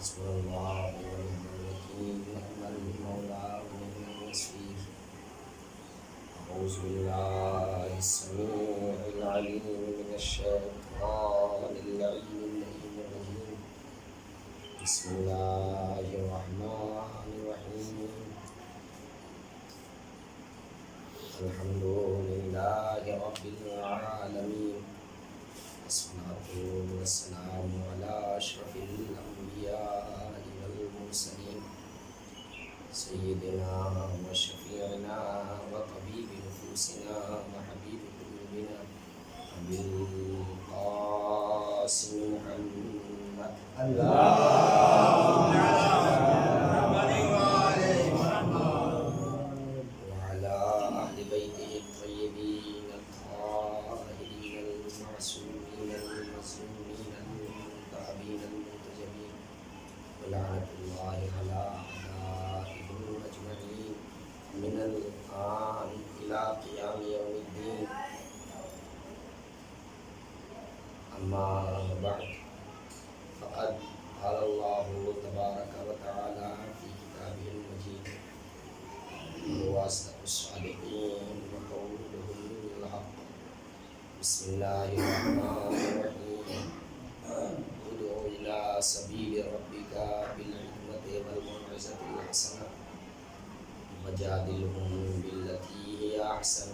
حسبنا الله ونعم الوكيل نعم المولى ونعم النصير. أعوذ بالله السميع العليم من الشيطان اللعين الرجيم. بسم الله الرحمن الرحيم. الحمد لله رب العالمين، والصلاة والسلام على أشرف الأنبياء والمرسلين، سيدنا وشفيعنا وطبيب نفوسنا وحبيب قلوبنا أبي القاسم محمد وعلى أهل بيته الطيبين الطاهرين المعصومين المظلومين المنتهبين المنتجبين، ولعنة الله على أعدائهم أجمعين من الآن إلى قيام يوم الدين. أما بعد، فقد قال الله تبارك وتعالى في كتابه المجيد: وهو أصدق الصادقين وقوله الحق. بسم الله الرحمن الرحيم. ادع إلى سبيل ربك بالحكمة والموعظة الحسنة وجادلهم بالتي هي أحسن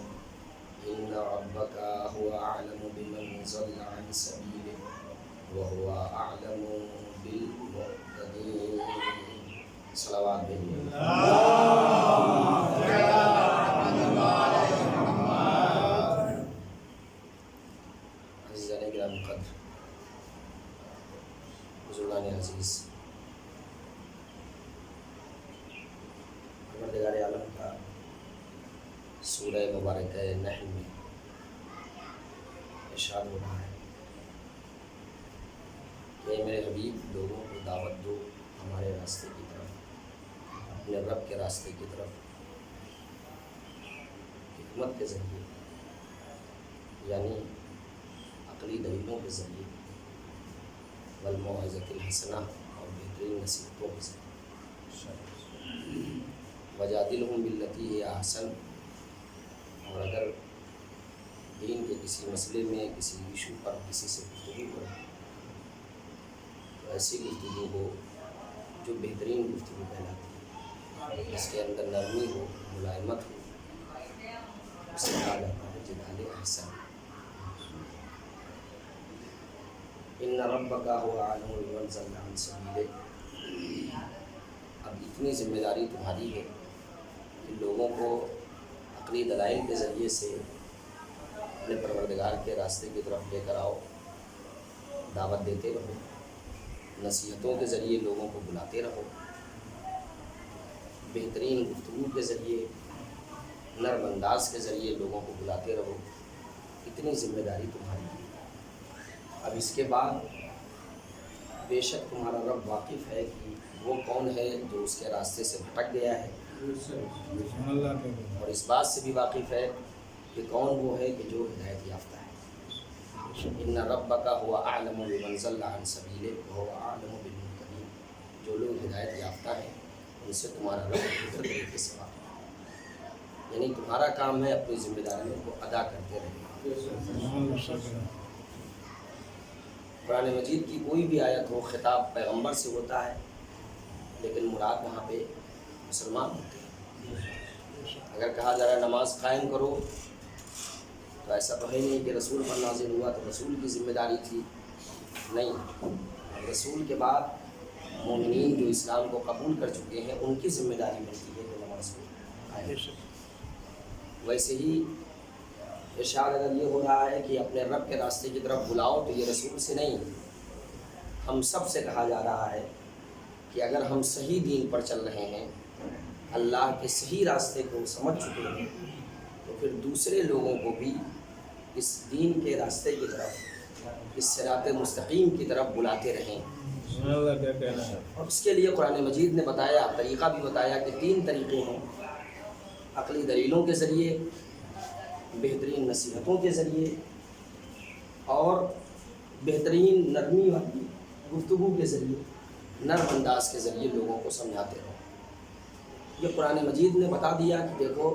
إن ربك هو أعلم بمن ضل عن سبيله وهو أعلم بالمهتدين. صلوات بالله. عزیزان گرامی قدر، بزرگان عزیز، پروردگار عالم کا سورہ مبارکہ نحل میں ارشاد ہو رہا ہے کہ میرے حبیب لوگوں کو دعوت دو ہمارے راستے کی طرف، اپنے رب کے راستے کی طرف، حکمت کے ذریعے، یعنی عقلی دلیلوں کے ذریعے، والموعظۃ الحسنہ اور بہترین نصیحتوں کے ذریعے، وجادلہم باللتی ہی احسن، اور اگر دین کے کسی مسئلے میں، کسی ایشو پر کسی سے گفتگو کرو تو ایسی گفتگو ہو جو بہترین گفتگو کہلاتی ہے، جس کے اندر نرمی ہو، ملائمت ہو، اسے کہا جاتا ہے جدال احسن. ان ربک هو اعلم بمن ضل عن سبیلہ. اب اتنی ذمہ داری تمہاری ہے کہ لوگوں کو عقلی دلائل کے ذریعے سے اپنے پروردگار کے راستے کی طرف لے کر آؤ، دعوت دیتے رہو، نصیحتوں کے ذریعے لوگوں کو بلاتے رہو، بہترین گفتگو کے ذریعے، نرم انداز کے ذریعے لوگوں کو بلاتے رہو. اتنی ذمہ داری تمہاری ہے. اب اس کے بعد بے شک تمہارا رب واقف ہے کہ وہ کون ہے جو اس کے راستے سے بھٹک گیا ہے، اور اس بات سے بھی واقف ہے کہ کون وہ ہے کہ جو ہدایت یافتہ ہے. ان ربک هو اعلم بمن ضل عن سبیلہ وهو اعلم بالمهتدین. جو لوگ ہدایت یافتہ ہیں ان سے تمہارا رب بہتر طریقے سے واقف ہے. یعنی تمہارا کام ہے اپنی ذمہ داریوں کو ادا کرتے رہنا. قرآن مجید کی کوئی بھی آیت ہو، خطاب پیغمبر سے ہوتا ہے، لیکن مراد وہاں پہ مسلمان ہوتے ہیں. اگر کہا جا رہا ہے نماز قائم کرو تو ایسا تو ہے نہیں کہ رسول پر نازل ہوا تو رسول کی ذمہ داری تھی، نہیں. رسول کے بعد مومنین جو اسلام کو قبول کر چکے ہیں ان کی ذمہ داری بنتی ہے کہ نماز کو قائم کریں. ویسے ہی ارشاد اگر یہ ہو رہا ہے کہ اپنے رب کے راستے کی طرف بلاؤ تو یہ رسول سے نہیں، ہم سب سے کہا جا رہا ہے کہ اگر ہم صحیح دین پر چل رہے ہیں، اللہ کے صحیح راستے کو سمجھ چکے ہیں، تو پھر دوسرے لوگوں کو بھی اس دین کے راستے کی طرف، اس صراط مستقیم کی طرف بلاتے رہیں. اور اس کے لیے قرآن مجید نے بتایا، طریقہ بھی بتایا کہ 3 طریقے ہیں: عقلی دلیلوں کے ذریعے، بہترین نصیحتوں کے ذریعے، اور بہترین نرمی والی گفتگو کے ذریعے نرم انداز کے ذریعے لوگوں کو سمجھاتے رہو۔ یہ قرآن مجید نے بتا دیا کہ دیکھو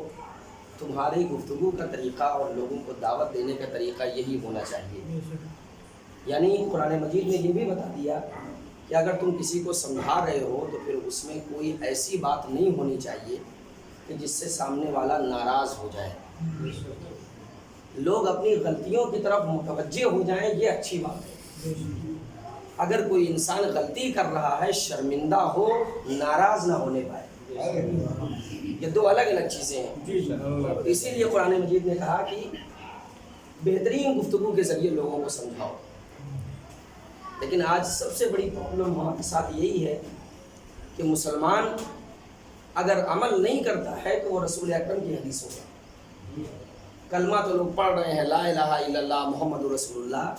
تمہاری گفتگو کا طریقہ اور لوگوں کو دعوت دینے کا طریقہ یہی ہونا چاہیے۔ یعنی قرآن مجید نے یہ بھی بتا دیا کہ اگر تم کسی کو سمجھا رہے ہو تو پھر اس میں کوئی ایسی بات نہیں ہونی چاہیے کہ جس سے سامنے والا ناراض ہو جائے۔ لوگ اپنی غلطیوں کی طرف متوجہ ہو جائیں، یہ اچھی بات ہے۔ اگر کوئی انسان غلطی کر رہا ہے شرمندہ ہو، ناراض نہ ہونے پائے، یہ دو الگ الگ چیزیں ہیں۔ اسی لیے قرآن مجید نے کہا کہ بہترین گفتگو کے ذریعے لوگوں کو سمجھاؤ۔ لیکن آج سب سے بڑی پرابلم ہمارے ساتھ یہی ہے کہ مسلمان اگر عمل نہیں کرتا ہے تو وہ رسول اکرم کی حدیثوں کا کلمہ تو لوگ پڑھ رہے ہیں، لا الہ الا اللہ محمد رسول اللہ،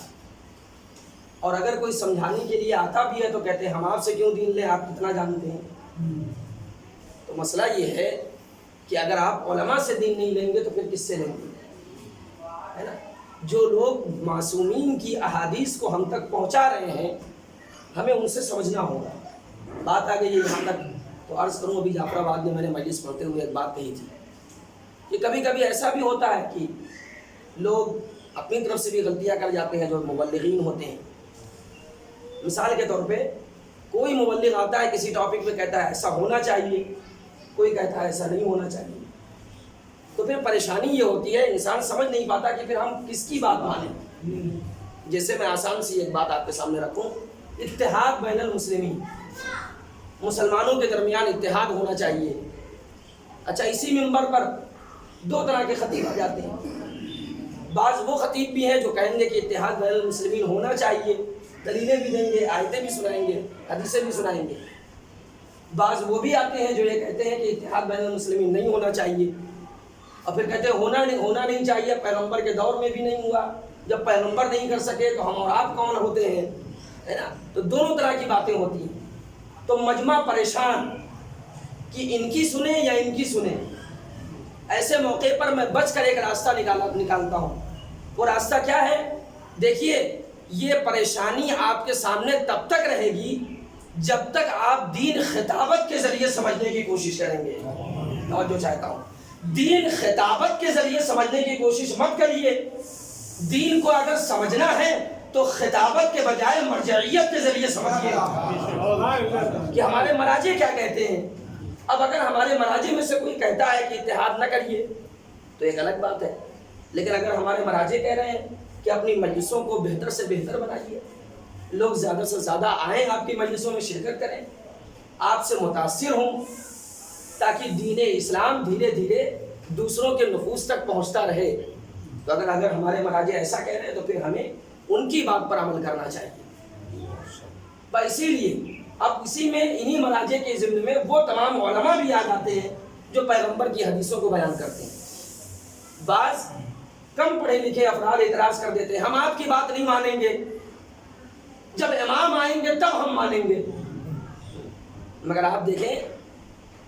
اور اگر کوئی سمجھانے کے لیے آتا بھی ہے تو کہتے ہیں ہم آپ سے کیوں دین لیں، آپ کتنا جانتے ہیں۔ تو مسئلہ یہ ہے کہ اگر آپ علماء سے دین نہیں لیں گے تو پھر کس سے لیں گے، ہے نا؟ جو لوگ معصومین کی احادیث کو ہم تک پہنچا رہے ہیں ہمیں ان سے سمجھنا ہوگا۔ بات آ گئی ہے یہاں تک تو عرض کروں، ابھی جعفر آباد میں نے مجلس پڑھتے ہوئے ایک بات کہی تھی کہ کبھی کبھی ایسا بھی ہوتا ہے کہ لوگ اپنی طرف سے بھی غلطیاں کر جاتے ہیں جو مبلغین ہوتے ہیں۔ مثال کے طور پہ کوئی مبلغ آتا ہے کسی ٹاپک پہ کہتا ہے ایسا ہونا چاہیے، کوئی کہتا ہے ایسا نہیں ہونا چاہیے، تو پھر پریشانی یہ ہوتی ہے انسان سمجھ نہیں پاتا کہ پھر ہم کس کی بات مانیں۔ جیسے میں آسان سی ایک بات آپ کے سامنے رکھوں، اتحاد بین المسلمین، مسلمانوں کے درمیان اتحاد ہونا چاہیے۔ اچھا، اسی منبر پر دو طرح کے خطیب آ جاتے ہیں۔ بعض وہ خطیب بھی ہیں جو کہیں گے کہ اتحاد بین المسلمین ہونا چاہیے، دلیلیں بھی دیں گے، آیتیں بھی سنائیں گے، حدیثیں بھی سنائیں گے۔ بعض وہ بھی آتے ہیں جو یہ کہتے ہیں کہ اتحاد بین المسلمین نہیں ہونا چاہیے، اور پھر کہتے ہیں ہونا نہیں چاہیے، پیغمبر کے دور میں بھی نہیں ہوا، جب پیغمبر نہیں کر سکے تو ہم اور آپ کون ہوتے ہیں، ہے نا؟ تو دونوں طرح کی باتیں ہوتی ہیں۔ تو مجمع پریشان کہ ان کی سنیں یا ان کی سنیں۔ ایسے موقع پر میں بچ کر ایک راستہ نکالتا ہوں۔ وہ راستہ کیا ہے؟ دیکھیے، یہ پریشانی آپ کے سامنے تب تک رہے گی جب تک آپ دین خطابت کے ذریعے سمجھنے کی کوشش کریں گے۔ توجہ چاہتا ہوں، دین خطابت کے ذریعے سمجھنے کی کوشش مت کریے۔ دین کو اگر سمجھنا ہے تو خطابت کے بجائے مرجعیت کے ذریعے سمجھیے کہ ہمارے مراجع کیا کہتے ہیں۔ اب اگر ہمارے مراجع میں سے کوئی کہتا ہے کہ اتحاد نہ کریے تو ایک الگ بات ہے، لیکن اگر ہمارے مراجع کہہ رہے ہیں کہ اپنی مجلسوں کو بہتر سے بہتر بنائیے، لوگ زیادہ سے زیادہ آئیں، آپ کی مجلسوں میں شرکت کریں، آپ سے متاثر ہوں، تاکہ دین اسلام دھیرے دھیرے دوسروں کے نفوس تک پہنچتا رہے۔ تو اگر ہمارے مراجع ایسا کہہ رہے ہیں تو پھر ہمیں ان کی بات پر عمل کرنا چاہیے۔ اسی لیے اب اسی میں انہی مراجع کے ضمن میں وہ تمام علماء بھی آ جاتے ہیں جو پیغمبر کی حدیثوں کو بیان کرتے ہیں۔ بعض کم پڑھے لکھے افراد اعتراض کر دیتے ہیں، ہم آپ کی بات نہیں مانیں گے، جب امام آئیں گے تب ہم مانیں گے۔ مگر آپ دیکھیں،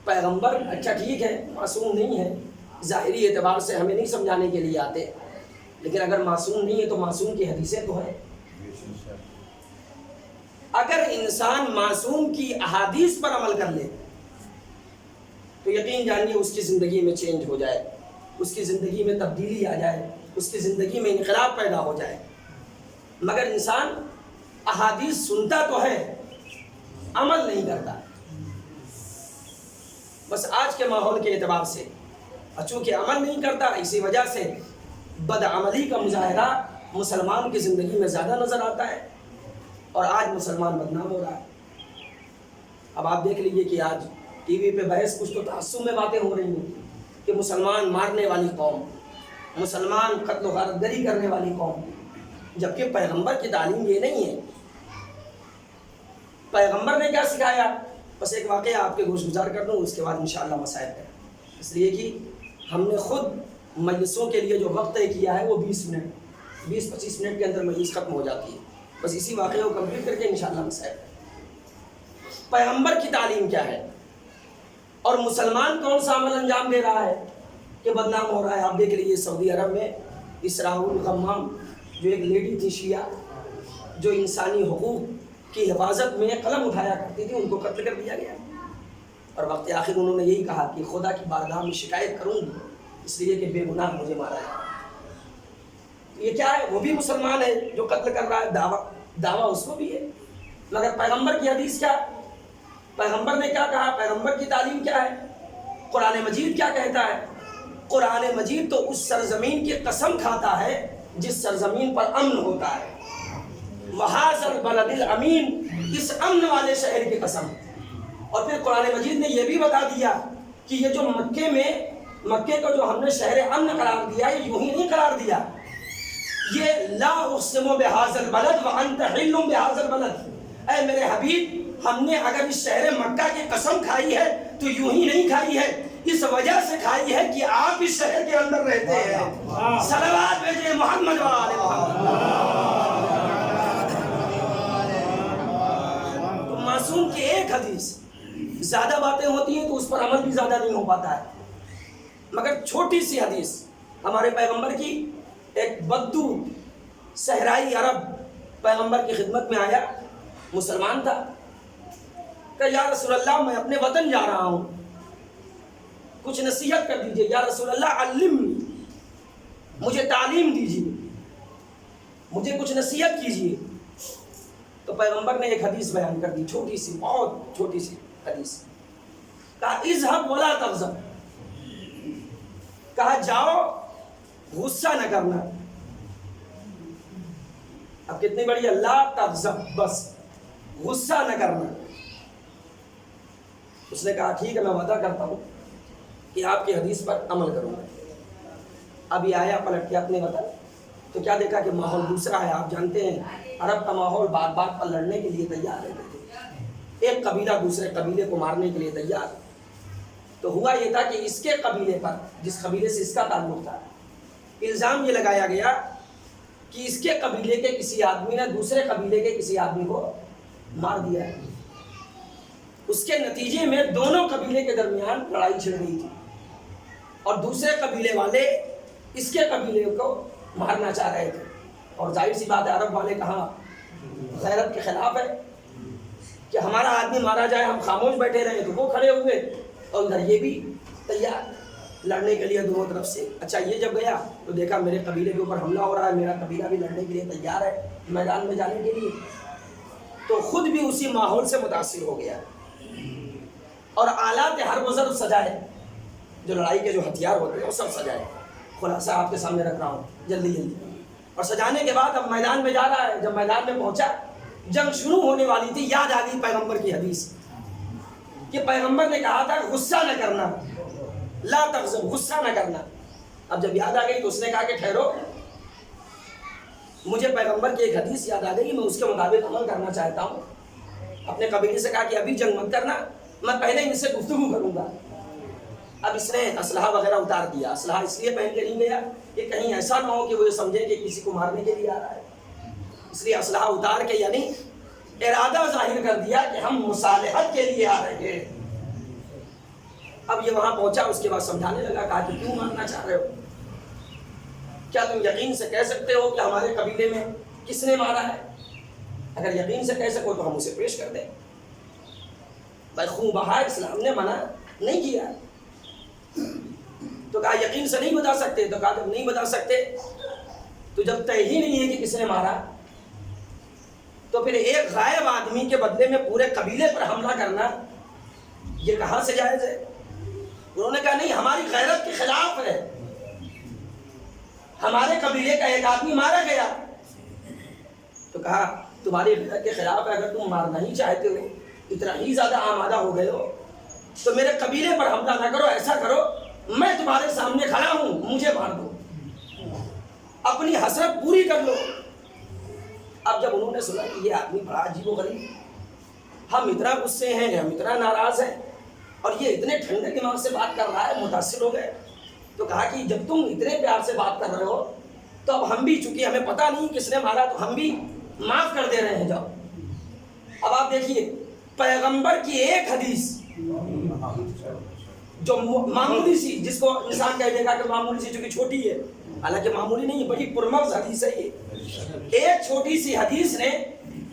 پیغمبر اچھا ٹھیک ہے معصوم نہیں ہے، ظاہری اعتبار سے ہمیں نہیں سمجھانے کے لیے آتے، لیکن اگر معصوم نہیں ہے تو معصوم کی حدیثیں تو ہیں۔ اگر انسان معصوم کی احادیث پر عمل کر لے تو یقین جانیے اس کی زندگی میں چینج ہو جائے، اس کی زندگی میں تبدیلی آ جائے، اس کی زندگی میں انقلاب پیدا ہو جائے۔ مگر انسان احادیث سنتا تو ہے، عمل نہیں کرتا۔ بس آج کے ماحول کے اعتبار سے چونکہ عمل نہیں کرتا، اسی وجہ سے بدعملی کا مظاہرہ مسلمان کی زندگی میں زیادہ نظر آتا ہے، اور آج مسلمان بدنام ہو رہا ہے۔ اب آپ دیکھ لیجئے کہ آج ٹی وی پہ بحث کچھ تو تعصب میں باتیں ہو رہی ہیں کہ مسلمان مارنے والی قوم، مسلمان قتل و غارت گری کرنے والی قوم، جبکہ پیغمبر کی تعلیم یہ نہیں ہے۔ پیغمبر نے کیا سکھایا؟ بس ایک واقعہ آپ کے گوش گزار کر دوں، اس کے بعد انشاءاللہ مسائل کریں۔ اس لیے کہ ہم نے خود مجلسوں کے لیے جو وقت طے کیا ہے وہ 20-25 منٹ کے اندر مجلس ختم ہو جاتی ہے۔ بس اسی واقعے کو کمپلیٹ کر کے انشاءاللہ مسائل کریں۔ پیغمبر کی تعلیم کیا ہے اور مسلمان کون سا عمل انجام دے رہا ہے کہ بدنام ہو رہا ہے؟ آپ دیکھ لیجیے سعودی عرب میں اسراء الغمام جو ایک لیڈی تھی شیعہ، جو انسانی حقوق کی حفاظت میں قلم اٹھایا کرتی تھی ان کو قتل کر دیا گیا، اور وقت آخر انہوں نے یہی کہا کہ خدا کی بارگاہ میں شکایت کروں گی اس لیے کہ بے گناہ مجھے مارا ہے۔ یہ کیا ہے؟ وہ بھی مسلمان ہے جو قتل کر رہا ہے، دعویٰ اس کو بھی ہے، مگر پیغمبر کی حدیث کیا؟ پیغمبر نے کیا کہا؟ پیغمبر کی تعلیم کیا ہے؟ قرآن مجید کیا کہتا ہے؟ قرآن مجید تو اس سرزمین کی قسم کھاتا ہے جس سرزمین پر امن ہوتا ہے، وَهَٰذَا الْبَلَدِ الْأَمِينَ، اس امن والے شہر کی قسم۔ اور پھر قرآن مجید نے یہ بھی بتا دیا کہ یہ جو مکے کو جو ہم نے شہر امن قرار دیا، یہ یوں ہی نہیں قرار دیا، یہ لا اقسم بہذا البلد وانت حل بہذا البلد، اے میرے حبیب ہم نے اگر اس شہر مکہ کی قسم کھائی ہے تو یوں ہی نہیں کھائی ہے، اس وجہ سے کھائی ہے کہ آپ اس شہر کے اندر رہتے ہیں۔ صلوات بھیجیں محمد و آل محمد۔ تو معصوم کی ایک حدیث، زیادہ باتیں ہوتی ہیں تو اس پر عمل بھی زیادہ نہیں ہو پاتا ہے، مگر چھوٹی سی حدیث ہمارے پیغمبر کی، ایک بدو صحرائی عرب پیغمبر کی خدمت میں آیا، مسلمان تھا، کہ یا رسول اللہ میں اپنے وطن جا رہا ہوں، کچھ نصیحت کر دیجئے، یا رسول اللہ علمنی، مجھے تعلیم دیجئے، مجھے کچھ نصیحت کیجئے۔ تو پیغمبر نے ایک حدیث بیان کر دی، چھوٹی سی، بہت چھوٹی سی حدیث، کہا اذهب ولا تغضب، کہا جاؤ غصہ نہ کرنا۔ اب کتنی بڑی ہے، لا تغضب، بس غصہ نہ کرنا۔ اس نے کہا ٹھیک ہے میں وعدہ کرتا ہوں کہ آپ کی حدیث پر عمل کروں گا۔ اب یہ آیا پلٹ کے اپنے وطن، تو کیا دیکھا کہ ماحول دوسرا ہے۔ آپ جانتے ہیں عرب کا ماحول بات بات پر لڑنے کے لیے تیار رہتے تھے، ایک قبیلہ دوسرے قبیلے کو مارنے کے لیے تیار۔ تو ہوا یہ تھا کہ اس کے قبیلے پر، جس قبیلے سے اس کا تعلق تھا، الزام یہ لگایا گیا کہ اس کے قبیلے کے کسی آدمی نے دوسرے قبیلے کے کسی آدمی کو مار دیا ہے۔ اس کے نتیجے میں دونوں قبیلے کے درمیان لڑائی چھڑ گئی تھی، اور دوسرے قبیلے والے اس کے قبیلے کو مارنا چاہ رہے تھے، اور ظاہر سی بات ہے عرب والے کہاں غیرت کے خلاف ہے کہ ہمارا آدمی مارا جائے، ہم خاموش بیٹھے رہے، تو وہ کھڑے ہوئے اور ادھر یہ بھی تیار لڑنے کے لیے دونوں طرف سے۔ اچھا یہ جب گیا تو دیکھا میرے قبیلے کے اوپر حملہ ہو رہا ہے، میرا قبیلہ بھی لڑنے کے لیے تیار ہے میدان میں جانے کے لیے، تو خود بھی اسی ماحول سے متاثر ہو گیا، اور آلات ہر وزر سجائے، جو لڑائی کے جو ہتھیار ہوتے ہیں وہ سب سجائے۔ خلاصہ آپ کے سامنے رکھ رہا ہوں جلدی جلدی۔ اور سجانے کے بعد اب میدان میں جا رہا ہے، جب میدان میں پہنچا جنگ شروع ہونے والی تھی، یاد آ گئی پیغمبر کی حدیث کہ پیغمبر نے کہا تھا غصہ نہ کرنا، لا تغضب، غصہ نہ کرنا۔ اب جب یاد آ گئی تو اس نے کہا کہ ٹھہرو، مجھے پیغمبر کی ایک حدیث یاد آ گئی، میں اس کے مطابق عمل کرنا چاہتا ہوں۔ اپنے قبیلے سے کہا کہ ابھی جنگ مت کرنا، میں پہلے ان سے گفتگو کروں گا۔ اب اس نے اسلحہ وغیرہ اتار دیا، اسلحہ اس لیے پہن کے نہیں گیا کہ کہیں ایسا نہ ہو کہ وہ یہ سمجھے کہ کسی کو مارنے کے لیے آ رہا ہے، اس لیے اسلحہ اتار کے یعنی ارادہ ظاہر کر دیا کہ ہم مصالحت کے لیے آ رہے ہیں۔ اب یہ وہاں پہنچا، اس کے بعد سمجھانے لگا، کہا کہ کیوں مارنا چاہ رہے ہو؟ کیا تم یقین سے کہہ سکتے ہو کہ ہمارے قبیلے میں کس نے مارا ہے؟ اگر یقین سے کہہ سکو تو ہم اسے پیش کر دیں۔ بھائی خون بہا، اسلام نے منع نہیں کیا۔ تو کہا یقین سے نہیں بتا سکتے، تو کہا جب نہیں بتا سکتے تو جب طے ہی نہیں ہے کہ کس نے مارا، تو پھر ایک غائب آدمی کے بدلے میں پورے قبیلے پر حملہ کرنا یہ کہاں سے جائز ہے؟ انہوں نے کہا نہیں، ہماری غیرت کے خلاف ہے، ہمارے قبیلے کا ایک آدمی مارا گیا۔ تو کہا تمہاری غیرت کے خلاف ہے، اگر تم مارنا ہی چاہتے ہو، اتنا ہی زیادہ آمادہ ہو گئے ہو، تو میرے قبیلے پر حملہ نہ کرو، ایسا کرو میں تمہارے سامنے کھڑا ہوں، مجھے مار دو، اپنی حسرت پوری کر لو۔ اب جب انہوں نے سنا کہ یہ آدمی بڑا عجیب و غریب، ہم اتنا غصے ہیں، ہم اتنا ناراض ہیں، اور یہ اتنے ٹھنڈے دماغ سے بات کر رہا ہے، متاثر ہو گئے۔ تو کہا کہ جب تم اتنے پیار سے بات کر رہے ہو تو اب ہم بھی، چونکہ ہمیں پتہ نہیں کس نے مارا، تو ہم بھی معاف کر دے رہے ہیں، جاؤ۔ اب آپ دیکھیے پیغمبر کی ایک حدیث جو معمولی سی، جس کو انسان کہہ دے گا کہ معمولی سی، چونکہ چھوٹی ہے، حالانکہ معمولی نہیں ہے، بڑی پرمغز حدیث ہے یہ۔ ایک چھوٹی سی حدیث نے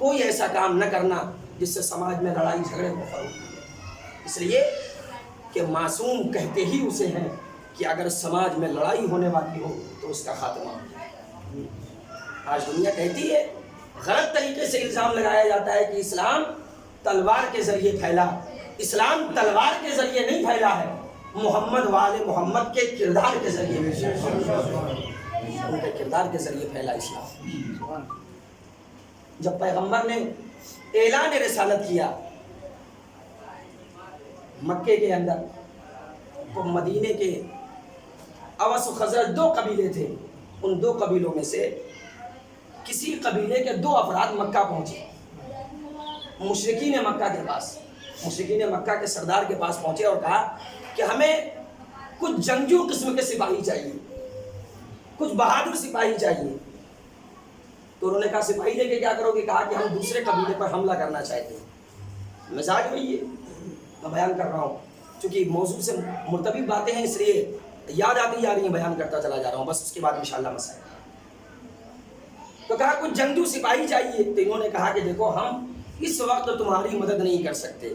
کوئی ایسا کام نہ کرنا جس سے سماج میں لڑائی جھگڑے کو فروغ ملے، اس لیے کہ معصوم کہتے ہی اسے ہیں کہ اگر سماج میں لڑائی ہونے والی ہو تو اس کا خاتمہ ہو۔ آج دنیا کہتی ہے، غلط طریقے سے الزام لگایا جاتا ہے کہ اسلام تلوار کے ذریعے پھیلا۔ اسلام تلوار کے ذریعے نہیں پھیلا ہے، محمد والے محمد کے کردار کے ذریعے ان کے کردار کے ذریعے پھیلا اسلام۔ جب پیغمبر نے اعلان رسالت کیا مکے کے اندر، تو مدینے کے اوس و خزرج 2 قبیلے تھے، ان 2 قبیلوں میں سے کسی قبیلے کے 2 افراد مکہ پہنچے، مشرکین مکہ کے پاس، مشرکین مکہ کے سردار کے پاس پہنچے اور کہا کہ ہمیں کچھ جنگجو قسم کے سپاہی چاہیے، کچھ بہادر سپاہی چاہیے۔ تو انہوں نے کہا سپاہی لے کے کیا کرو گے؟ کہا کہ ہم دوسرے قبیلے پر حملہ کرنا چاہتے ہیں۔ مزاج وہی ہے میں بیان کر رہا ہوں، چونکہ موضوع سے مرتبط باتیں ہیں اس لیے یاد آتی جا رہی ہیں، بیان کرتا چلا جا رہا ہوں، بس اس کے بعد انشاءاللہ مسائل۔ تو کہا کچھ جنگجو سپاہی چاہیے، تو انہوں نے کہا کہ دیکھو ہم اس وقت تمہاری مدد نہیں کر سکتے۔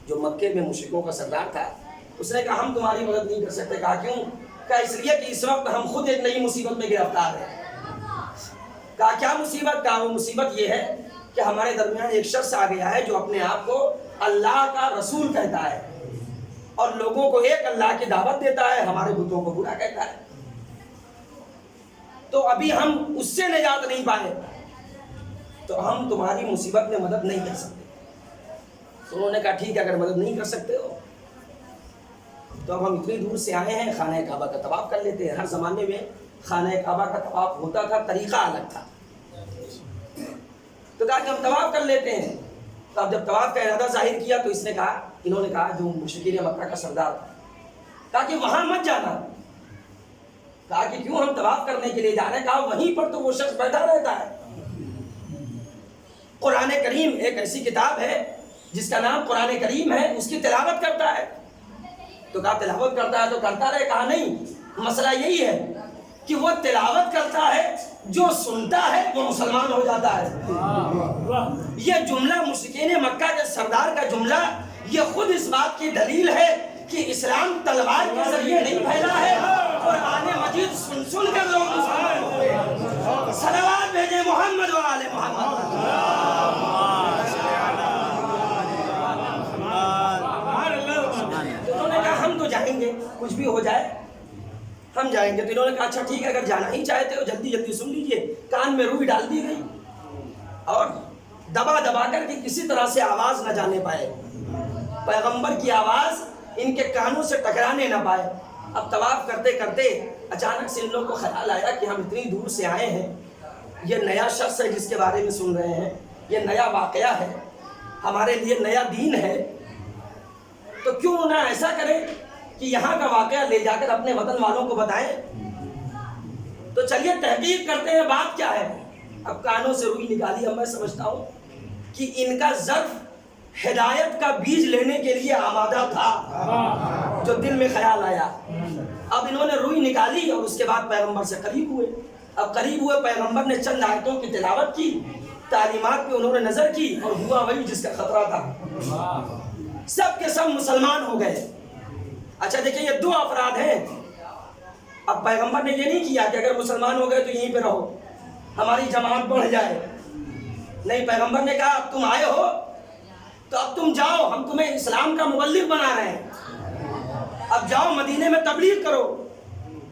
جو مکے میں مشرکوں کا سردار تھا اس نے کہا ہم تمہاری مدد نہیں کر سکتے۔ کہا کیوں؟ کہا اس لیے کہ اس وقت ہم خود ایک نئی مصیبت میں گرفتار ہیں۔ کہا کیا مصیبت؟ کہا وہ مصیبت یہ ہے کہ ہمارے درمیان ایک شخص آ گیا ہے جو اپنے آپ کو اللہ کا رسول کہتا ہے اور لوگوں کو ایک اللہ کی دعوت دیتا ہے، ہمارے بتوں کو برا کہتا ہے۔ تو ابھی ہم اس سے نجات نہیں پائے، تو ہم تمہاری مصیبت میں مدد نہیں کر سکتے۔ تو انہوں نے کہا ٹھیک ہے، اگر مدد نہیں کر سکتے ہو تو اب ہم اتنی دور سے آئے ہیں، خانہ کعبہ کا طواف کر لیتے ہیں۔ ہر زمانے میں خانہ کعبہ کا طواف ہوتا تھا، طریقہ الگ تھا۔ تو کہا کہ ہم طواف کر لیتے ہیں۔ تو اب جب طواف کا ارادہ ظاہر کیا تو اس نے کہا، انہوں نے کہا جو مشرکین مکہ کا سردار تھا، کہا کہ وہاں مت جانا۔ کہا کہ کیوں؟ ہم طواف کرنے کے لیے جا رہے ہیں۔ کہا وہیں پر تو وہ شخص بیٹھا رہتا ہے۔ قرآن کریم ایک ایسی کتاب ہے جس کا نام قرآن کریم ہے، اس کی تلاوت کرتا ہے۔ تو کہا تلاوت کرتا ہے تو کرتا رہے۔ کہا نہیں، مسئلہ یہی ہے کہ وہ تلاوت کرتا ہے، جو سنتا ہے وہ مسلمان ہو جاتا ہے۔ یہ جملہ مشرکین مکہ کے سردار کا جملہ، یہ خود اس بات کی دلیل ہے کہ اسلام تلوار کے ذریعے نہیں پھیلا ہے، قرآن مجید سن سن کر لوگ مسلمان ہوئے۔ صلوات بھیجیں محمد و آل محمد۔ تو انہوں نے کہا ہم تو جائیں گے، کچھ بھی ہو جائے ہم جائیں گے۔ تو انہوں نے کہا اچھا ٹھیک ہے، اگر جانا ہی چاہتے ہو جلدی جلدی سن لیجئے۔ کان میں روئی ڈال دی گئی اور دبا دبا کر کے کسی طرح سے آواز نہ جانے پائے، پیغمبر کی آواز ان کے کانوں سے ٹکرانے نہ پائے۔ اب طواف کرتے کرتے اچانک سے ان لوگوں کو خیال آیا کہ ہم اتنی دور سے آئے ہیں، یہ نیا شخص ہے جس کے بارے میں سن رہے ہیں، یہ نیا واقعہ ہے، ہمارے لیے نیا دین ہے، تو کیوں نہ ایسا کریں کہ یہاں کا واقعہ لے جا کر اپنے وطن والوں کو بتائیں۔ تو چلیے تحقیق کرتے ہیں بات کیا ہے۔ اب کانوں سے روئی نکالی۔ اب میں سمجھتا ہوں کہ ان کا ظرف ہدایت کا بیج لینے کے لیے آمادہ تھا، جو دل میں خیال آیا۔ اب انہوں نے روئی نکالی اور اس کے بعد پیغمبر سے قریب ہوئے۔ اب قریب ہوئے، پیغمبر نے چند آیتوں کی تلاوت کی، تعلیمات پہ انہوں نے نظر کی، اور ہوا وہی جس کا خطرہ تھا، سب کے سب مسلمان ہو گئے۔ اچھا دیکھیں، یہ 2 افراد ہیں۔ اب پیغمبر نے یہ نہیں کیا کہ اگر مسلمان ہو گئے تو یہیں پہ رہو، ہماری جماعت بڑھ جائے، نہیں، پیغمبر نے کہا اب تم آئے ہو تو اب تم جاؤ، ہم تمہیں اسلام کا مبلغ بنا رہے ہیں، اب جاؤ مدینے میں تبلیغ کرو۔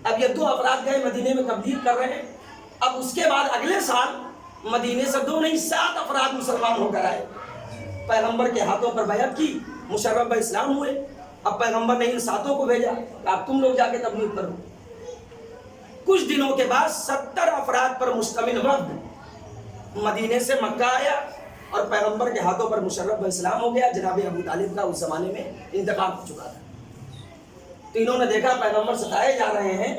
اب یہ 2 افراد گئے مدینے میں تبلیغ کر رہے ہیں۔ اب اس کے بعد اگلے سال مدینے سے 2 نہیں 7 افراد مسلمان ہو کر آئے، پیغمبر کے ہاتھوں پر بیعت کی، مشرف اسلام ہوئے۔ اب پیغمبر نے ان 7 کو بھیجا کہ اب تم لوگ جا کے تبلیغ کرو۔ کچھ دنوں کے بعد 70 افراد پر مشتمل وفد مدینے سے مکہ آیا اور پیغمبر کے ہاتھوں پر مشرف اسلام ہو گیا۔ جناب ابو طالب کا اس زمانے میں انتقال ہو چکا تھا۔ تو انہوں نے دیکھا پیغمبر ستائے جا رہے ہیں،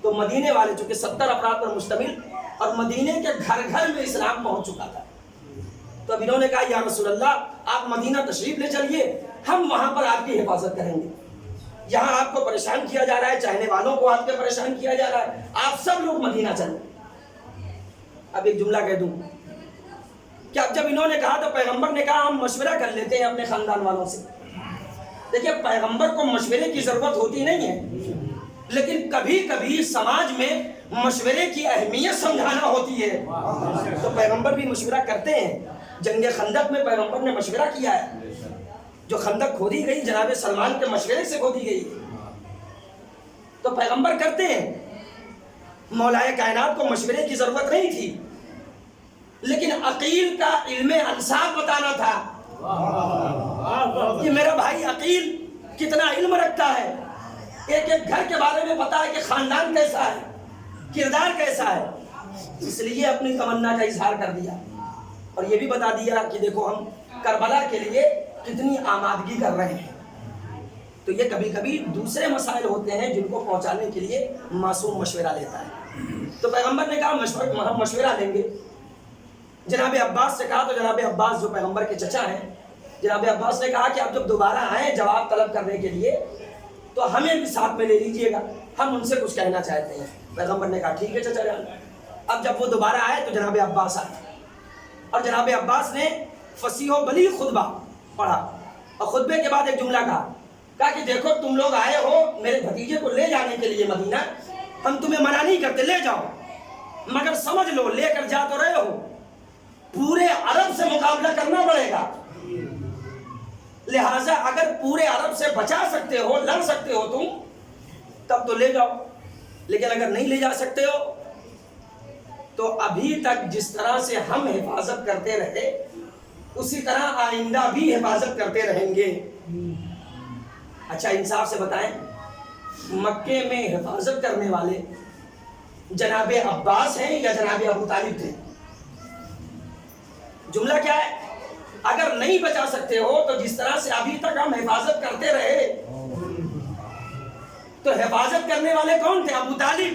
تو مدینے والے چونکہ 70 افراد پر مشتمل اور مدینے کے گھر گھر میں اسلام پہنچ چکا تھا، تو اب انہوں نے کہا یا رسول اللہ آپ مدینہ تشریف لے چلیے، ہم وہاں پر آپ کی حفاظت کریں گے۔ یہاں آپ کو پریشان کیا جا رہا ہے، چاہنے والوں کو آپ کے پریشان کیا جا رہا ہے، آپ سب لوگ مدینہ چلیں۔ اب ایک جملہ کہہ دوں، کہ اب جب انہوں نے کہا تو پیغمبر نے کہا ہم مشورہ کر لیتے ہیں اپنے خاندان والوں سے. دیکھیے پیغمبر کو مشورے کی ضرورت ہوتی نہیں ہے، لیکن کبھی کبھی سماج میں مشورے کی اہمیت سمجھانا ہوتی ہے تو پیغمبر بھی مشورہ کرتے ہیں. جنگ خندق میں پیغمبر نے مشورہ کیا ہے. جو خندق کھودی گئی جناب سلمان کے مشورے سے کھودی گئی تو پیغمبر کرتے ہیں. مولائے کائنات کو مشورے کی ضرورت نہیں تھی، لیکن عقیل کا علم انصاف بتانا تھا کہ میرا بھائی عقیل کتنا علم رکھتا ہے، ایک ایک گھر کے بارے میں پتا ہے کہ خاندان کیسا ہے، کردار کیسا ہے. اس لیے اپنی تمنا کا اظہار کر دیا اور یہ بھی بتا دیا کہ دیکھو ہم کربلا کے لیے کتنی آمادگی کر رہے ہیں. تو یہ کبھی کبھی دوسرے مسائل ہوتے ہیں جن کو پہنچانے کے لیے معصوم مشورہ لیتا ہے. تو پیغمبر نے کہا ہم مشورہ لیں گے. جناب عباس سے کہا تو جناب عباس جو پیغمبر کے چچا ہیں، جناب عباس نے کہا کہ آپ جب دوبارہ آئیں جواب طلب کرنے کے لیے تو ہمیں بھی ساتھ میں لے لیجئے گا، ہم ان سے کچھ کہنا چاہتے ہیں. پیغمبر نے کہا ٹھیک ہے چچا جان. اب جب وہ دوبارہ آئے تو جناب عباس آئے اور جناب عباس نے فصیح و بلیغ خطبہ پڑھا اور خطبے کے بعد ایک جملہ کہا کہ دیکھو تم لوگ آئے ہو میرے بھتیجے کو لے جانے کے لیے مدینہ، ہم تمہیں منع نہیں کرتے، لے جاؤ، مگر سمجھ لو لے کر جا تو رہے ہو پورے عرب سے مقابلہ کرنا پڑے گا، لہٰذا اگر پورے عرب سے بچا سکتے ہو، لڑ سکتے ہو تم تب تو لے جاؤ، لیکن اگر نہیں لے جا سکتے ہو تو ابھی تک جس طرح سے ہم حفاظت کرتے رہے اسی طرح آئندہ بھی حفاظت کرتے رہیں گے. اچھا انصاف سے بتائیں مکے میں حفاظت کرنے والے جناب عباس ہیں یا جناب ابو طالب تھے؟ جملہ کیا ہے؟ اگر نہیں بچا سکتے ہو تو جس طرح سے ابھی تک ہم حفاظت کرتے رہے تو حفاظت کرنے والے کون تھے؟ ابو طالب.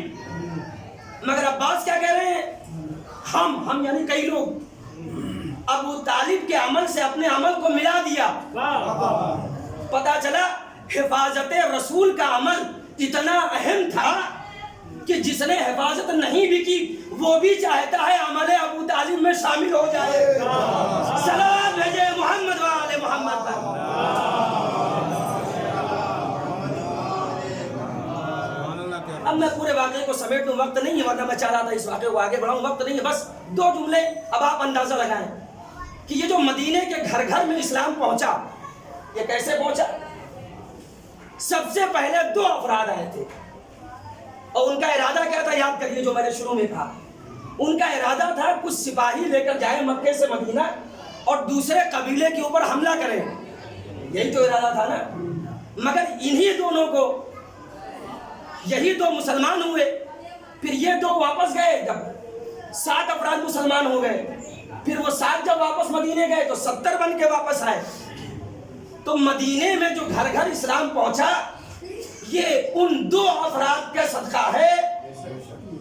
مگر عباس کیا کہہ رہے ہیں؟ ہم یعنی کئی لوگ ابو طالب کے عمل سے اپنے عمل کو ملا دیا. پتا چلا حفاظت رسول کا عمل اتنا اہم تھا کہ جس نے حفاظت نہیں بھی کی وہ بھی چاہتا ہے عمل ابو طالب میں شامل ہو جائے. صلوات بھیجے محمد وآل محمد پر. اب میں پورے واقعے کو سمیٹ دوں، وقت نہیں ہے، ورنہ میں چاہ رہا تھا اس واقعے کو آگے بڑھاؤں، وقت نہیں ہے. بس 2 جملے اب آپ اندازہ لگائیں کہ یہ جو مدینے کے گھر گھر میں اسلام پہنچا یہ کیسے پہنچا. سب سے پہلے 2 افراد آئے تھے اور ان کا ارادہ کیا تھا؟ یاد کریے جو میں نے شروع میں کہا. ان کا ارادہ تھا کچھ سپاہی لے کر جائیں مکے سے مدینہ اور دوسرے قبیلے کے اوپر حملہ کریں، یہی تو ارادہ تھا نا. مگر انہی دونوں کو یہی 2 مسلمان ہوئے، پھر یہ 2 واپس گئے، جب 7 افراد مسلمان ہو گئے، پھر وہ 7 جب واپس مدینے گئے تو 70 بن کے واپس آئے. تو مدینے میں جو گھر گھر اسلام پہنچا یہ ان 2 افراد کا صدقہ ہے.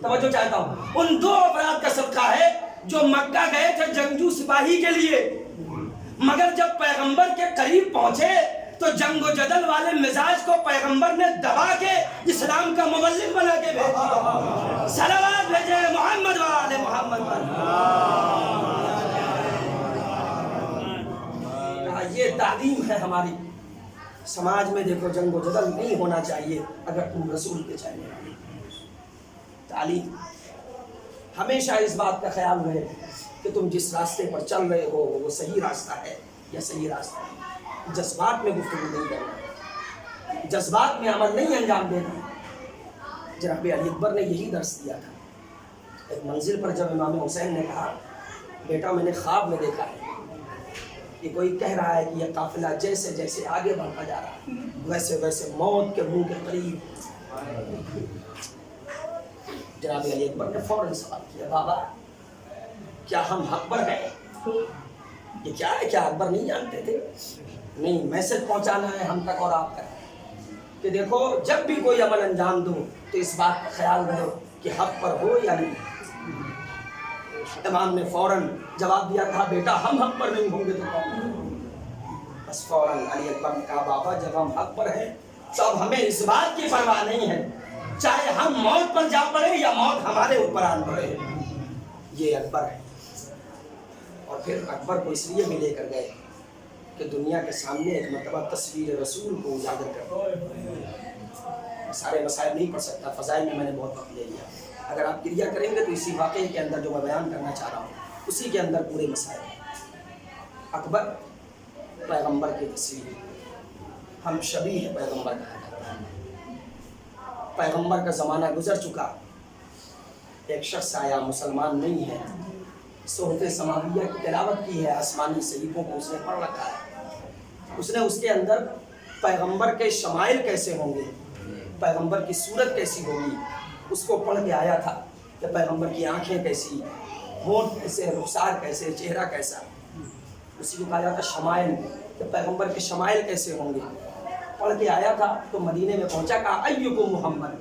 توجہ چاہتا ہوں، ان 2 افراد کا صدقہ ہے جو مکہ گئے تھے جنگجو سپاہی کے لیے، مگر جب پیغمبر کے قریب پہنچے تو جنگ و جدل والے مزاج کو پیغمبر نے دبا کے اسلام کا مبلغ بنا کے بھیجا. صلوات بھیجے محمد وآل محمد پر. یہ تعلیم ہے ہماری. سماج میں دیکھو جنگ و جدل نہیں ہونا چاہیے اگر تم رسول کے چاہیے. تعلیم ہمیشہ اس بات کا خیال رہے کہ تم جس راستے پر چل رہے ہو وہ صحیح راستہ ہے یا صحیح راستہ ہے. جذبات میں گفتگو نہیں کرنا، جذبات میں عمل نہیں انجام دینا. جناب علی اکبر نے یہی درس دیا تھا. ایک منزل پر جب امام حسین نے کہا بیٹا میں نے خواب میں دیکھا ہے کہ کوئی کہہ رہا ہے کہ یہ قافلہ جیسے جیسے آگے بڑھتا جا رہا ہے ویسے ویسے موت کے منہ کے قریب. جناب علی اکبر نے فوراً سوال کیا بابا کیا ہم حق پر ہیں؟ یہ کیا ہے؟ کیا اکبر نہیں جانتے تھے؟ نہیں، میسج پہنچانا ہے ہم تک اور آپ تک کہ دیکھو جب بھی کوئی عمل انجام دوں تو اس بات کا خیال رہے کہ حق پر ہو یا نہیں. امام نے فوراً جواب دیا، کہا بیٹا ہم حق پر نہیں ہوں گے تو کون؟ بس فوراً علی اکبر نے کہا بابا جب ہم حق پر ہیں تو اب ہمیں اس بات کی پرواہ نہیں ہے چاہے ہم موت پر جا پڑے یا موت ہمارے اوپر آن پڑے. یہ اکبر ہے. اور پھر اکبر کو اس لیے بھی لے کر گئے کہ دنیا کے سامنے ایک مرتبہ تصویر رسول کو اجاگر کر سارے مسائل نہیں پڑھ سکتا، فضائل میں نے بہت وقت لے لیا. اگر آپ کریا کریں گے تو اسی واقعے کے اندر جو میں بیان کرنا چاہ رہا ہوں اسی کے اندر پورے مسائل ہیں. اکبر پیغمبر کی تصویر، ہم شبیہ پیغمبر کہا جاتا ہے. پیغمبر کا زمانہ گزر چکا، ایک شخص آیا مسلمان نہیں ہے، صحف سماویہ کی تلاوت کی ہے، آسمانی صحیفوں کو اس نے پڑھ رکھا ہے. اس نے اس کے اندر پیغمبر کے شمائل کیسے ہوں گے، پیغمبر کی صورت کیسی ہوگی، اس کو پڑھ کے آیا تھا کہ پیغمبر کی آنکھیں کیسی، ہونٹ کیسے، رخسار کیسے، چہرہ کیسا. اسی کو کہا جاتا ہے شمائل، کہ پیغمبر کے شمائل کیسے ہوں گے. پڑھ کے آیا تھا تو مدینے میں پہنچا، کہا ایکم محمد،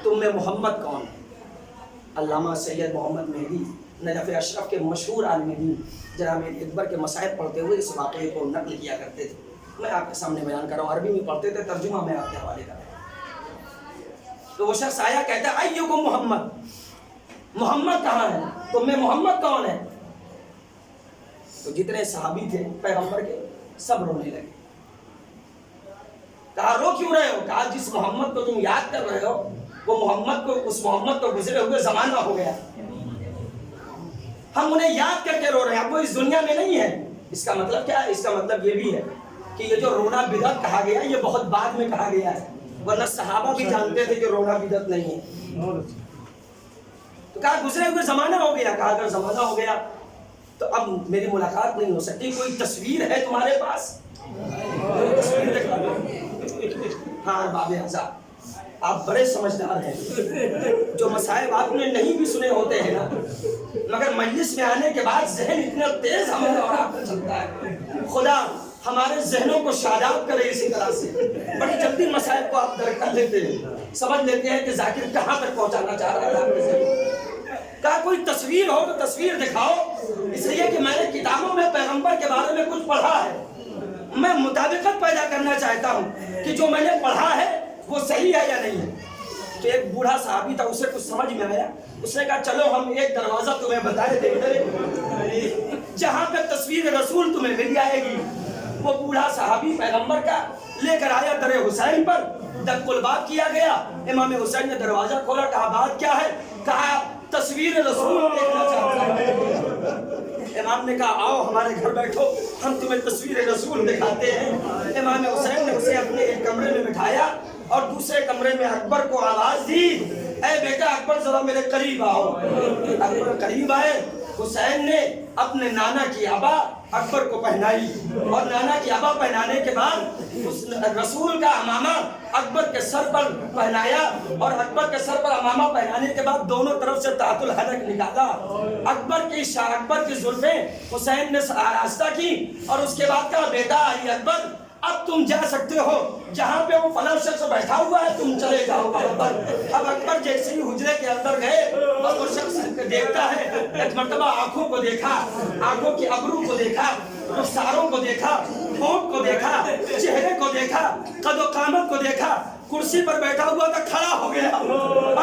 تم میں محمد کون ہے. علامہ سید محمد مہدی نجف اشرف کے مشہور عالم دین جناب اکبر کے مسائل پڑھتے ہوئے اس واقعے کو نقل کیا کرتے تھے. میں آپ کے سامنے بیان کر رہا ہوں، عربی میں پڑھتے تھے، ترجمہ میں آپ کے حوالے کر رہا ہوں. تو وہ شخص آیا، کہتا ہے ایکم محمد، محمد کہاں ہے، تم میں محمد کون ہے. تو جتنے صحابی تھے پیغمبر کے سب رونے لگے. کہا رو کیوں رہے ہو؟ کہا جس محمد کو تم یاد کر رہے ہو وہ محمد کو، اس محمد کو گزرے ہوئے زمانہ ہو گیا، ہم انہیں یاد کر کے رو رہے ہیں، اب وہ اس دنیا میں نہیں ہے. اس کا مطلب کیا ہے؟ اس کا مطلب یہ بھی ہے کہ یہ جو رونا بدعت کہا گیا یہ بہت بعد میں کہا گیا ہے، ورنہ صحابہ بھی جانتے تھے کہ رونا بدعت نہیں ہے. تو کہا گزرے ہوئے زمانہ ہو گیا. کہا اگر زمانہ ہو گیا تو اب میری ملاقات نہیں ہو سکتی، کوئی تصویر ہے تمہارے پاس؟ تصویر دکھا دو. ہاں باب اعظم، آپ بڑے سمجھدار ہیں، جو مسائل آپ نے نہیں بھی سنے ہوتے ہیں نا، مگر مجلس میں آنے کے بعد ذہن اتنا تیز ہمارا اور آپ کا چلتا ہے. خدا ہمارے ذہنوں کو شاداب کرے اسی طرح سے. بڑی جلدی مسائل کو آپ درک کر لیتے ہیں، سمجھ لیتے ہیں کہ ذاکر کہاں تک پہنچانا چاہ رہا ہے آپ کے ذہن. کہا کوئی تصویر ہو تو تصویر دکھاؤ، اس لیے کہ میں نے کتابوں میں پیغمبر کے بارے میں کچھ پڑھا ہے، میں مطابقت پیدا کرنا چاہتا ہوں کہ جو میں نے پڑھا ہے وہ صحیح ہے یا نہیں ہے. تو ایک بوڑھا صحابی تھا، اسے کچھ سمجھ میں آیا، اس نے کہا چلو ہم ایک دروازہ تمہیں بتائے دیں جہاں پہ تصویر رسول تمہیں مل جائے گی. وہ بوڑھا صحابی پیغمبر کا لے کر آیا در حسین پر، دق الباب کیا گیا. امام حسین نے دروازہ کھولا، کہا بات کیا ہے؟ کہا تصویر رسول دیکھنا چاہتا ہے. امام نے کہا آؤ ہمارے گھر بیٹھو، ہم تمہیں تصویر رسول دکھاتے ہیں. امام حسین نے اسے اپنے ایک کمرے میں بٹھایا اور دوسرے کمرے میں اکبر کو آواز دی، اے بیٹا اکبر ذرا میرے قریب آؤ. اکبر قریب آئے. حسین نے اپنے نانا کی عبا اکبر کو پہنائی اور نانا کی عبا پہنانے کے بعد اس رسول کا امامہ اکبر کے سر پر پہنایا اور اکبر کے سر پر امامہ پہنانے کے بعد دونوں طرف سے تحت الحلق نکالا. اکبر کی زلفیں حسین نے آراستہ کی اور اس کے بعد کہا بیٹا علی اکبر اب تم جا سکتے ہو، جہاں پہ وہ فلاں شخص بیٹھا ہوا ہے تم چلے جاؤ وہاں پر. اب اکبر جیسے ہی حجرے کے اندر گئے وہ شخص دیکھتا ہے، ایک مرتبہ آنکھوں کو دیکھا، آنکھوں کی ابرو کو دیکھا، رخساروں کو دیکھا، ہونٹ کو دیکھا، چہرے کو دیکھا، قد و قامت کو دیکھا. کرسی پر بیٹھا ہوا تھا، کھڑا ہو گیا.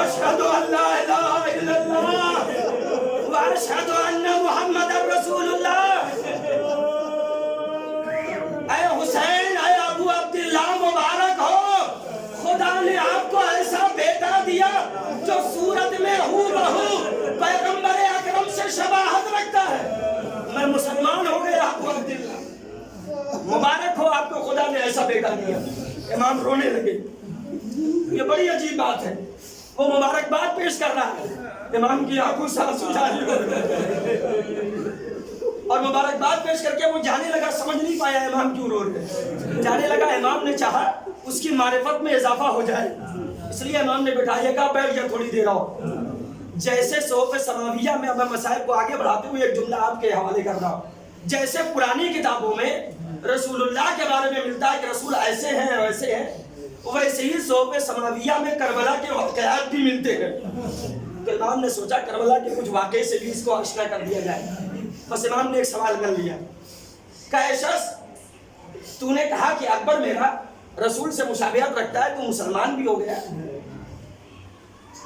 اشہد ان لا الہ الا اللہ واشہد ان محمد رسول اللہ. اے حسین، اے ابو عبداللہ مبارک ہو، خدا نے آپ کو ایسا بیٹا دیا جو صورت میں ہو بہو پیغمبر اکرم سے شباہت رکھتا ہے. میں مسلمان ہو گیا ابو عبداللہ، مبارک ہو آپ کو خدا نے ایسا بیٹا دیا. امام رونے لگے. یہ بڑی عجیب بات ہے، وہ مبارکباد پیش کر رہا ہے، امام کی آنکھوں سے آنسو جاری ہو گئے اور مبارکباد پیش کر کے وہ جانے لگا. سمجھ نہیں پایا امام کیوں رو رہے، جانے لگا. امام نے چاہا اس کی معرفت میں اضافہ ہو جائے، اس لیے امام نے بٹھایا، کہا بیٹھ جا تھوڑی دیر آؤ. جیسے صحف سماویہ میں میں مسائل کو آگے بڑھاتے ہوئے ایک جملہ آپ کے حوالے کر رہا ہوں. جیسے پرانی کتابوں میں رسول اللہ کے بارے میں ملتا ہے کہ رسول ایسے ہیں ویسے ہیں، ویسے ہی صحف سماویہ میں کربلا کے واقعات بھی ملتے ہیں. تو امام نے سوچا کربلا کے کچھ واقعے سے بھی اس کو آشنا کر دیا جائے. بس امام نے ایک سوال کر لیا کہ اے شخص، تو نے کہا کہ اکبر میرا رسول سے مشابہت رکھتا ہے، تو مسلمان بھی ہو گیا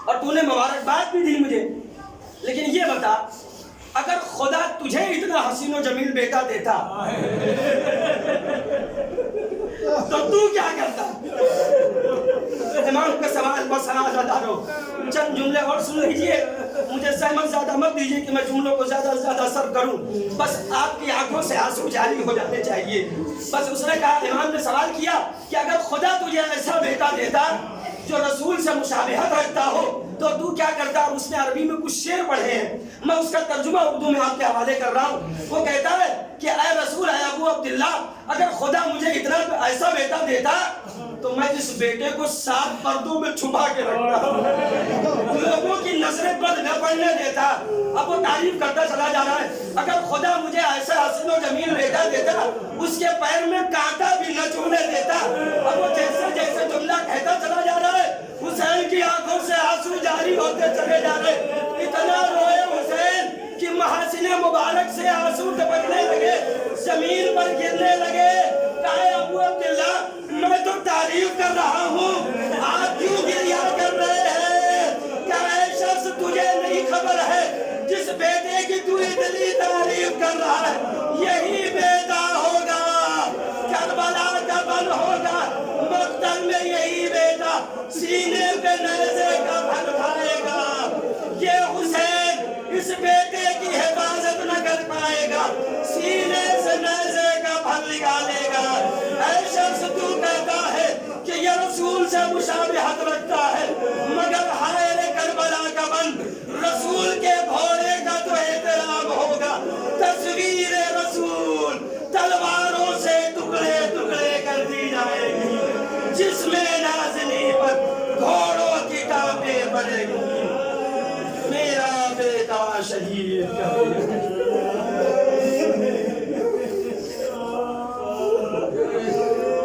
اور تو نے مبارکباد بھی دی مجھے، لیکن یہ بتا اگر خدا تجھے اتنا حسین و جمیل بیٹا دیتا تو تو کیا کرتا؟ امام کا سوال پر سماعت دارو چند جملے اور سن لیجئے، مجھے زحمت زیادہ مت دیجئے کہ میں جملوں کو زیادہ سے زیادہ سرد کروں، بس آپ کی آنکھوں سے آنسو جاری ہو جانے چاہیے۔ بس اس نے کہا، امام نے سوال کیا کہ اگر خدا تجھے ایسا بیٹا دیتا جو رسول سے مشابہت رکھتا ہو تو تو کیا کرتا؟ اور اس نے عربی میں کچھ شعر پڑھے ہیں، میں اس کا ترجمہ اردو میں آپ کے حوالے کر رہا ہوں۔ وہ کہتا ہے کہ اے رسول، اے ابو عبداللہ، اگر خدا مجھے اتنا ایسا بیٹا دیتا تو میں اس بیٹے کو 7 پردوں میں چھپا کے رکھتا، لوگوں کی نظریں بد نہ پڑنے دیتا۔ اب وہ تعریف کرتا چلا جا رہا ہے، اگر خدا مجھے ایسا حسین و جمیل بیٹا دیتا اس کے پیر میں کانٹا بھی نہ چونے دیتا۔ اب وہ جیسے جیسے جملہ کہتا چلا جا رہا ہے، حسین کی آنکھوں سے آنسو جاری ہوتے چلے جا رہے، اتنا روئے حسین کہ محاسن مبارک سے آنسو ٹپکنے لگے، زمین پر گرنے لگے۔ کہا، ابو عبداللہ، میں تو تعریف کر رہا ہوں، آپ کیوں گریہ کر رہے ہیں؟ کیا اے شخص تجھے نہیں خبر ہے جس بیٹے کی تو اتنی تعریف کر رہا ہے یہی بیٹا ہوگا، کربلا کا بن ہوگا، مقتل میں یہی بیٹا سینے پہ نیزے کا بھر کھائے گا۔ یہ حسین اس بیٹے کی حفاظت نہ کر پائے گا، سینے سے نیزے کا بھر نکالے گا۔ اے شخص تو کہتا ہے کہ یہ رسول سے مشابہت رکھتا ہے، مگر ہائے کربلا کا بن، رسول کے بھوڑے کا تو احترام ہوگا۔ تصویر رسول تلواروں سے ٹکڑے ٹکڑے کر دی جائے گی، جس میں نازنی پر گھوڑوں کی ٹانپیں پڑے گی۔ میرا بیٹا شہید